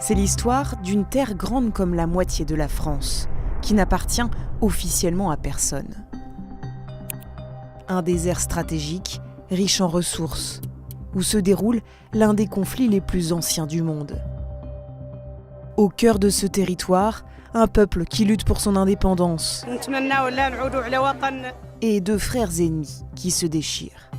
C'est l'histoire d'une terre grande comme la moitié de la France, qui n'appartient officiellement à personne. Un désert stratégique, riche en ressources, où se déroule l'un des conflits les plus anciens du monde. Au cœur de ce territoire, un peuple qui lutte pour son indépendance et deux frères ennemis qui se déchirent.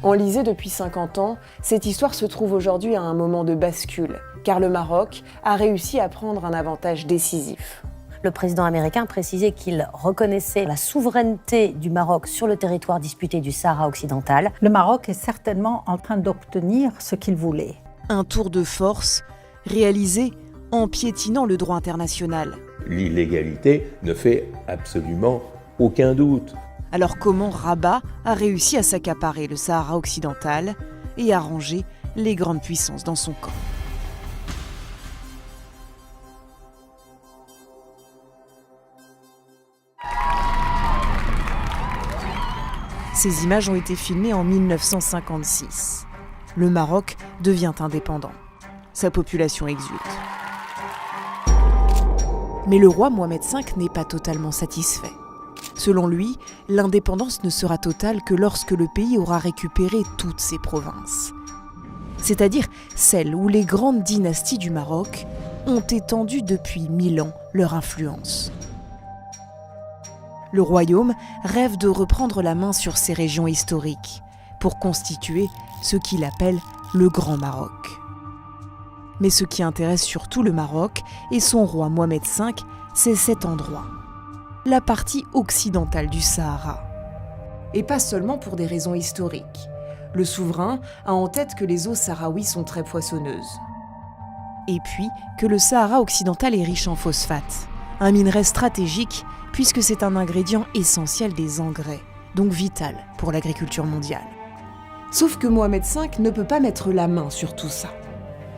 Enlisée depuis 50 ans, cette histoire se trouve aujourd'hui à un moment de bascule, car le Maroc a réussi à prendre un avantage décisif. Le président américain précisait qu'il reconnaissait la souveraineté du Maroc sur le territoire disputé du Sahara occidental. Le Maroc est certainement en train d'obtenir ce qu'il voulait. Un tour de force réalisé en piétinant le droit international. L'illégalité ne fait absolument aucun doute. Alors comment Rabat a réussi à s'accaparer le Sahara occidental et à ranger les grandes puissances dans son camp? Ces images ont été filmées en 1956. Le Maroc devient indépendant. Sa population exulte. Mais le roi Mohamed V n'est pas totalement satisfait. Selon lui, l'indépendance ne sera totale que lorsque le pays aura récupéré toutes ses provinces. C'est-à-dire celles où les grandes dynasties du Maroc ont étendu depuis 1000 ans leur influence. Le royaume rêve de reprendre la main sur ces régions historiques pour constituer ce qu'il appelle le Grand Maroc. Mais ce qui intéresse surtout le Maroc et son roi Mohamed V, c'est cet endroit, la partie occidentale du Sahara. Et pas seulement pour des raisons historiques. Le souverain a en tête que les eaux sahraouies sont très poissonneuses. Et puis que le Sahara occidental est riche en phosphate, un minerai stratégique puisque c'est un ingrédient essentiel des engrais, donc vital pour l'agriculture mondiale. Sauf que Mohamed V ne peut pas mettre la main sur tout ça.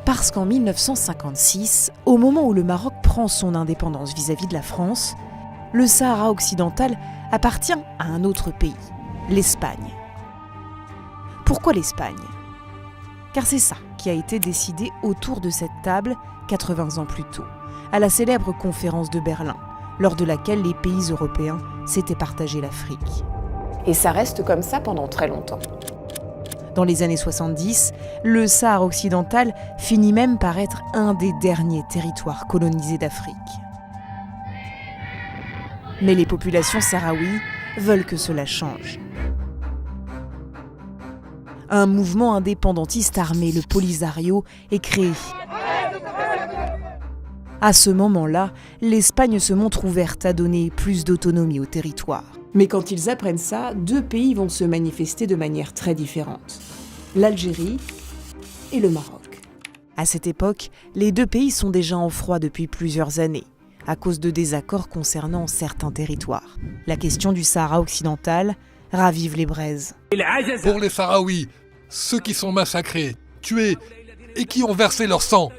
Parce qu'en 1956, au moment où le Maroc prend son indépendance vis-à-vis de la France, le Sahara occidental appartient à un autre pays, l'Espagne. Pourquoi l'Espagne ? Car c'est ça qui a été décidé autour de cette table 80 ans plus tôt, à la célèbre conférence de Berlin, lors de laquelle les pays européens s'étaient partagé l'Afrique. Et ça reste comme ça pendant très longtemps. Dans les années 70, le Sahara occidental finit même par être un des derniers territoires colonisés d'Afrique. Mais les populations sahraouies veulent que cela change. Un mouvement indépendantiste armé, le Polisario, est créé. À ce moment-là, l'Espagne se montre ouverte à donner plus d'autonomie au territoire. Mais quand ils apprennent ça, deux pays vont se manifester de manière très différente. L'Algérie et le Maroc. À cette époque, les deux pays sont déjà en froid depuis plusieurs années, à cause de désaccords concernant certains territoires. La question du Sahara occidental ravive les braises. Pour les Sahraouis, ceux qui sont massacrés, tués et qui ont versé leur sang.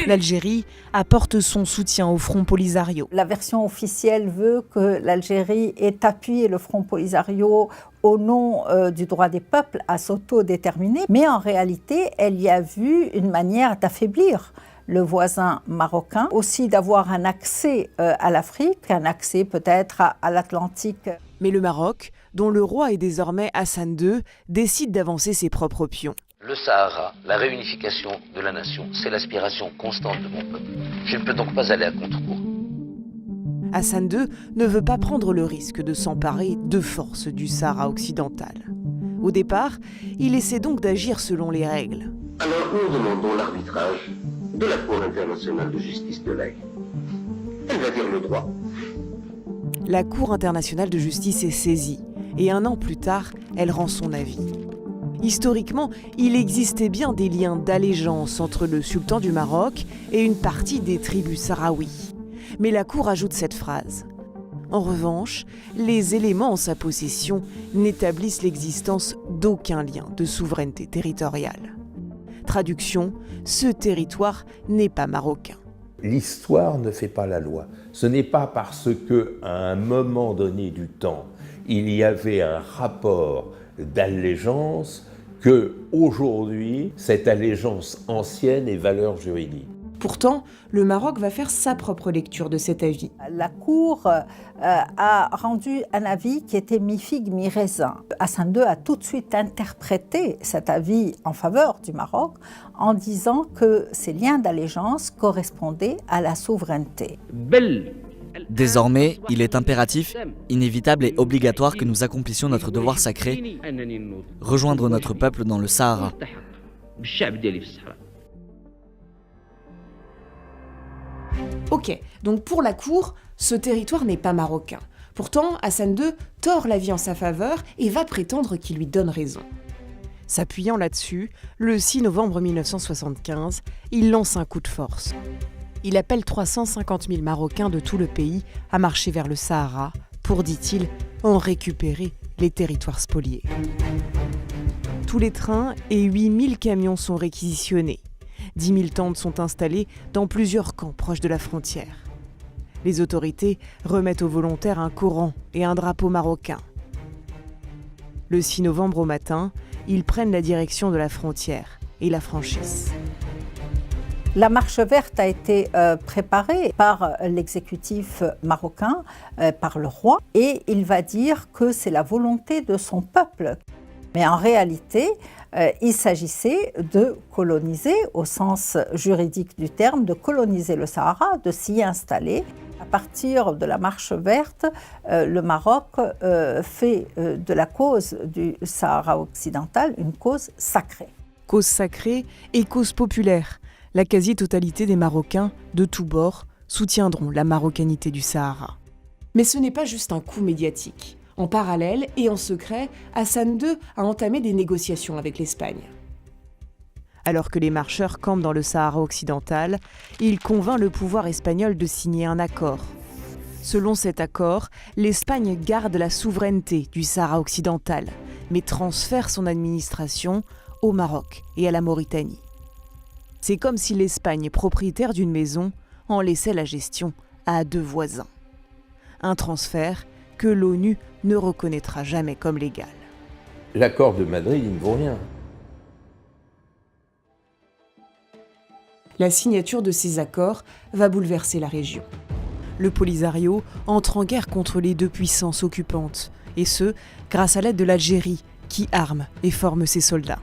L'Algérie apporte son soutien au Front Polisario. La version officielle veut que l'Algérie ait appuyé le Front Polisario au nom du droit des peuples à s'autodéterminer, mais en réalité, elle y a vu une manière d'affaiblir le voisin marocain, aussi d'avoir un accès à l'Afrique, un accès peut-être à l'Atlantique. Mais le Maroc, dont le roi est désormais Hassan II, décide d'avancer ses propres pions. Le Sahara, la réunification de la nation, c'est l'aspiration constante de mon peuple. Je ne peux donc pas aller à contre-courant. Hassan II ne veut pas prendre le risque de s'emparer de force du Sahara occidental. Au départ, il essaie donc d'agir selon les règles. Alors nous demandons l'arbitrage de la Cour internationale de justice de l'Haye. Elle va dire le droit. La Cour internationale de justice est saisie, et un an plus tard, elle rend son avis. Historiquement, il existait bien des liens d'allégeance entre le sultan du Maroc et une partie des tribus sahraouis. Mais la Cour ajoute cette phrase. En revanche, les éléments en sa possession n'établissent l'existence d'aucun lien de souveraineté territoriale. Traduction, ce territoire n'est pas marocain. L'histoire ne fait pas la loi. Ce n'est pas parce qu'à un moment donné du temps, il y avait un rapport d'allégeance qu'aujourd'hui, cette allégeance ancienne ait valeur juridique. Pourtant, le Maroc va faire sa propre lecture de cet avis. La Cour a rendu un avis qui était mi-figue, mi-raisin. Hassan II a tout de suite interprété cet avis en faveur du Maroc en disant que ces liens d'allégeance correspondaient à la souveraineté. Désormais, il est impératif, inévitable et obligatoire que nous accomplissions notre devoir sacré, rejoindre notre peuple dans le Sahara. Ok, donc pour la Cour, ce territoire n'est pas marocain. Pourtant, Hassan II tord l'avis en sa faveur et va prétendre qu'il lui donne raison. S'appuyant là-dessus, le 6 novembre 1975, il lance un coup de force. Il appelle 350 000 Marocains de tout le pays à marcher vers le Sahara pour, dit-il, en récupérer les territoires spoliés. Tous les trains et 8 000 camions sont réquisitionnés. 10 000 tentes sont installées dans plusieurs camps proches de la frontière. Les autorités remettent aux volontaires un Coran et un drapeau marocain. Le 6 novembre au matin, ils prennent la direction de la frontière et la franchissent. La marche verte a été préparée par l'exécutif marocain, par le roi, et il va dire que c'est la volonté de son peuple. Mais en réalité, il s'agissait de coloniser, au sens juridique du terme, de coloniser le Sahara, de s'y installer. À partir de la marche verte, le Maroc fait de la cause du Sahara occidental une cause sacrée. Cause sacrée et cause populaire. La quasi-totalité des Marocains, de tous bords, soutiendront la marocanité du Sahara. Mais ce n'est pas juste un coup médiatique. En parallèle et en secret, Hassan II a entamé des négociations avec l'Espagne. Alors que les marcheurs campent dans le Sahara occidental, il convainc le pouvoir espagnol de signer un accord. Selon cet accord, l'Espagne garde la souveraineté du Sahara occidental, mais transfère son administration au Maroc et à la Mauritanie. C'est comme si l'Espagne, propriétaire d'une maison, en laissait la gestion à 2 voisins. Un transfert que l'ONU ne reconnaîtra jamais comme légal. L'accord de Madrid, il ne vaut rien. La signature de ces accords va bouleverser la région. Le Polisario entre en guerre contre les 2 puissances occupantes, et ce, grâce à l'aide de l'Algérie, qui arme et forme ses soldats.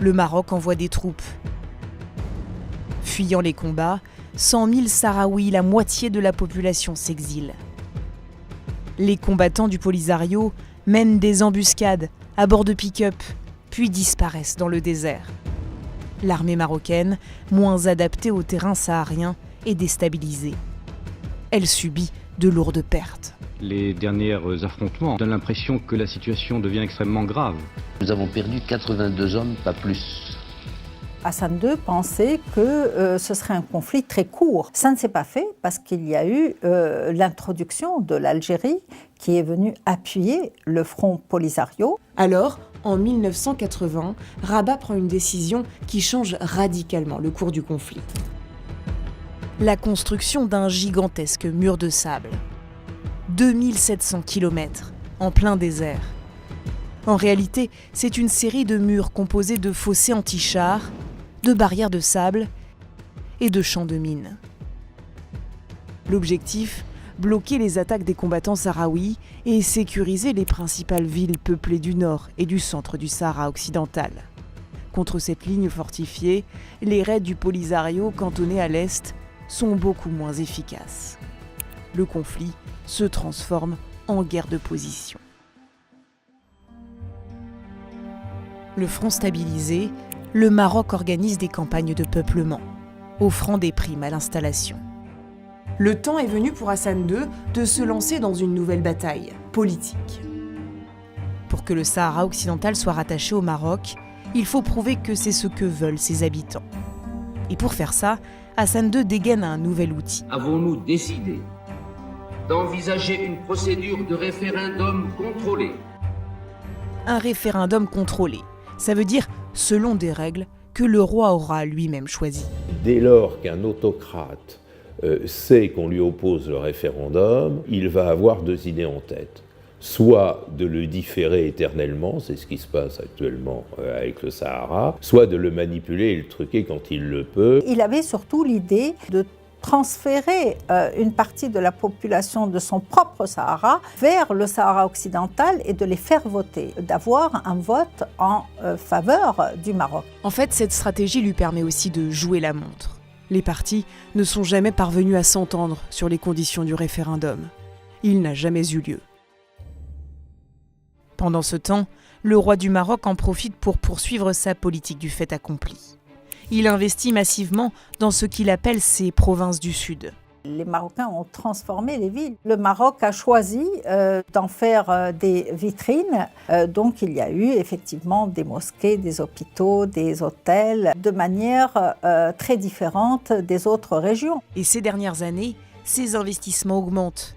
Le Maroc envoie des troupes. Fuyant les combats, 100 000 Sahraouis, la moitié de la population, s'exilent. Les combattants du Polisario mènent des embuscades à bord de pick-up, puis disparaissent dans le désert. L'armée marocaine, moins adaptée au terrain saharien, est déstabilisée. Elle subit de lourdes pertes. Les derniers affrontements donnent l'impression que la situation devient extrêmement grave. Nous avons perdu 82 hommes, pas plus. Hassan II pensait que ce serait un conflit très court. Ça ne s'est pas fait parce qu'il y a eu l'introduction de l'Algérie qui est venue appuyer le front Polisario. Alors, en 1980, Rabat prend une décision qui change radicalement le cours du conflit. La construction d'un gigantesque mur de sable. 2700 km, en plein désert. En réalité, c'est une série de murs composés de fossés anti-chars, de barrières de sable et de champs de mines. L'objectif, bloquer les attaques des combattants sahraouis et sécuriser les principales villes peuplées du nord et du centre du Sahara occidental. Contre cette ligne fortifiée, les raids du Polisario cantonnés à l'est sont beaucoup moins efficaces. Le conflit se transforme en guerre de position. Le front stabilisé, le Maroc organise des campagnes de peuplement, offrant des primes à l'installation. Le temps est venu pour Hassan II de se lancer dans une nouvelle bataille politique. Pour que le Sahara occidental soit rattaché au Maroc, il faut prouver que c'est ce que veulent ses habitants. Et pour faire ça, Hassan II dégaine un nouvel outil. Avons-nous décidé d'envisager une procédure de référendum contrôlé? Un référendum contrôlé, ça veut dire selon des règles que le roi aura lui-même choisies. Dès lors qu'un autocrate sait qu'on lui oppose le référendum, il va avoir 2 idées en tête. soit de le différer éternellement, c'est ce qui se passe actuellement avec le Sahara, soit de le manipuler et le truquer quand il le peut. Il avait surtout l'idée de transférer une partie de la population de son propre Sahara vers le Sahara occidental et de les faire voter, d'avoir un vote en faveur du Maroc. En fait, cette stratégie lui permet aussi de jouer la montre. Les partis ne sont jamais parvenus à s'entendre sur les conditions du référendum. Il n'a jamais eu lieu. Pendant ce temps, le roi du Maroc en profite pour poursuivre sa politique du fait accompli. Il investit massivement dans ce qu'il appelle ses provinces du Sud. Les Marocains ont transformé les villes. Le Maroc a choisi d'en faire des vitrines. Donc il y a eu effectivement des mosquées, des hôpitaux, des hôtels, de manière très différente des autres régions. Et ces dernières années, ces investissements augmentent.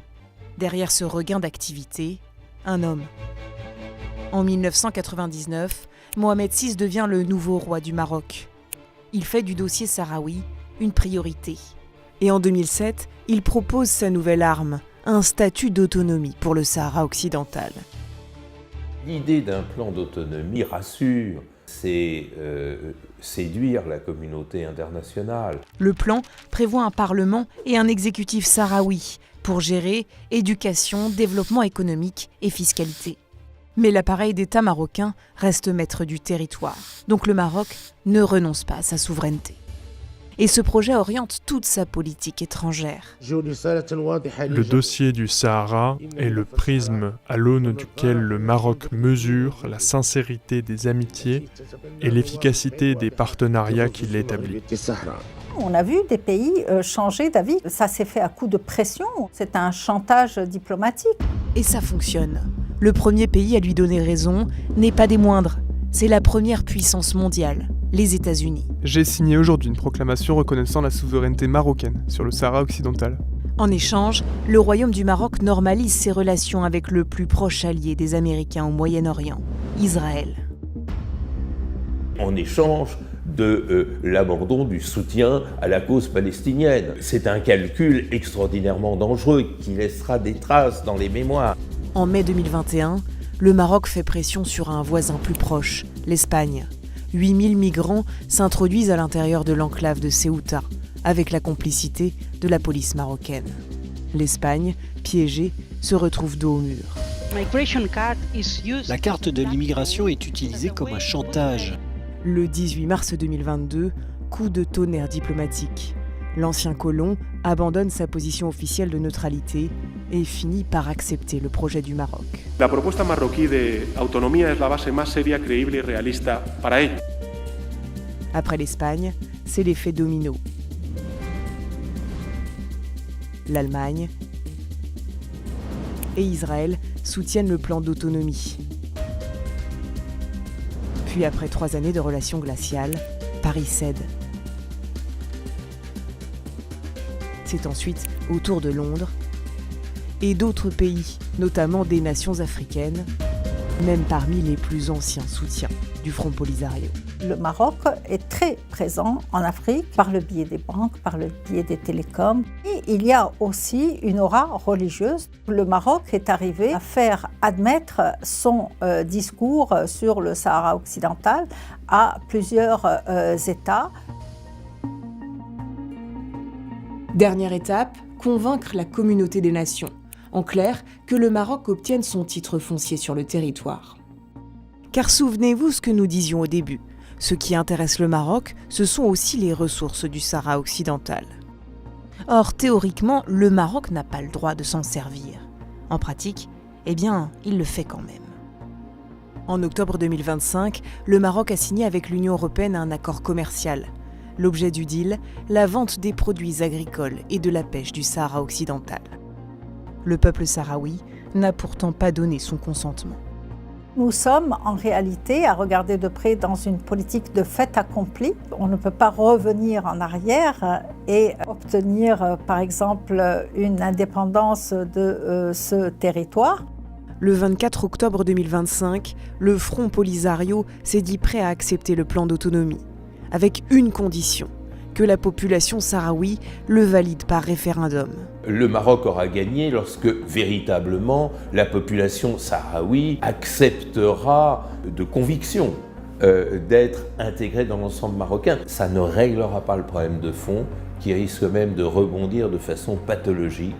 Derrière ce regain d'activité, un homme. En 1999, Mohamed VI devient le nouveau roi du Maroc. Il fait du dossier sahraoui une priorité. Et en 2007, il propose sa nouvelle arme, un statut d'autonomie pour le Sahara occidental. L'idée d'un plan d'autonomie rassure, c'est séduire la communauté internationale. Le plan prévoit un parlement et un exécutif sahraoui pour gérer éducation, développement économique et fiscalité. Mais l'appareil d'État marocain reste maître du territoire. Donc le Maroc ne renonce pas à sa souveraineté. Et ce projet oriente toute sa politique étrangère. Le dossier du Sahara est le prisme à l'aune duquel le Maroc mesure la sincérité des amitiés et l'efficacité des partenariats qu'il établit. On a vu des pays changer d'avis. Ça s'est fait à coup de pression. C'est un chantage diplomatique. Et ça fonctionne. Le premier pays à lui donner raison n'est pas des moindres. C'est la première puissance mondiale, les États-Unis. J'ai signé aujourd'hui une proclamation reconnaissant la souveraineté marocaine sur le Sahara occidental. En échange, le Royaume du Maroc normalise ses relations avec le plus proche allié des Américains au Moyen-Orient, Israël. En échange de l'abandon du soutien à la cause palestinienne. C'est un calcul extraordinairement dangereux qui laissera des traces dans les mémoires. En mai 2021, le Maroc fait pression sur un voisin plus proche, l'Espagne. 8000 migrants s'introduisent à l'intérieur de l'enclave de Ceuta, avec la complicité de la police marocaine. L'Espagne, piégée, se retrouve dos au mur. La carte de l'immigration est utilisée comme un chantage. Le 18 mars 2022, coup de tonnerre diplomatique. L'ancien colon abandonne sa position officielle de neutralité et finit par accepter le projet du Maroc. La propuesta marroquí de autonomía es la base más seria, creíble y realista para ello. Après l'Espagne, c'est l'effet domino. L'Allemagne et Israël soutiennent le plan d'autonomie. Puis après 3 années de relations glaciales, Paris cède. C'est ensuite au tour de Londres et d'autres pays, notamment des nations africaines, même parmi les plus anciens soutiens du Front Polisario. Le Maroc est très présent en Afrique par le biais des banques, par le biais des télécoms. Et il y a aussi une aura religieuse. Le Maroc est arrivé à faire admettre son discours sur le Sahara occidental à plusieurs États. Dernière étape, convaincre la communauté des nations. En clair, que le Maroc obtienne son titre foncier sur le territoire. Car souvenez-vous ce que nous disions au début. Ce qui intéresse le Maroc, ce sont aussi les ressources du Sahara occidental. Or, théoriquement, le Maroc n'a pas le droit de s'en servir. En pratique, eh bien, il le fait quand même. En octobre 2025, le Maroc a signé avec l'Union européenne un accord commercial. L'objet du deal, la vente des produits agricoles et de la pêche du Sahara occidental. Le peuple sahraoui n'a pourtant pas donné son consentement. Nous sommes en réalité à regarder de près dans une politique de fait accompli. On ne peut pas revenir en arrière et obtenir par exemple une indépendance de ce territoire. Le 24 octobre 2025, le Front Polisario s'est dit prêt à accepter le plan d'autonomie, avec une condition, que la population sahraoui le valide par référendum. Le Maroc aura gagné lorsque, véritablement, la population sahraoui acceptera de conviction d'être intégrée dans l'ensemble marocain. Ça ne réglera pas le problème de fond, qui risque même de rebondir de façon pathologique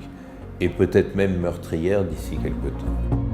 et peut-être même meurtrière d'ici quelque temps.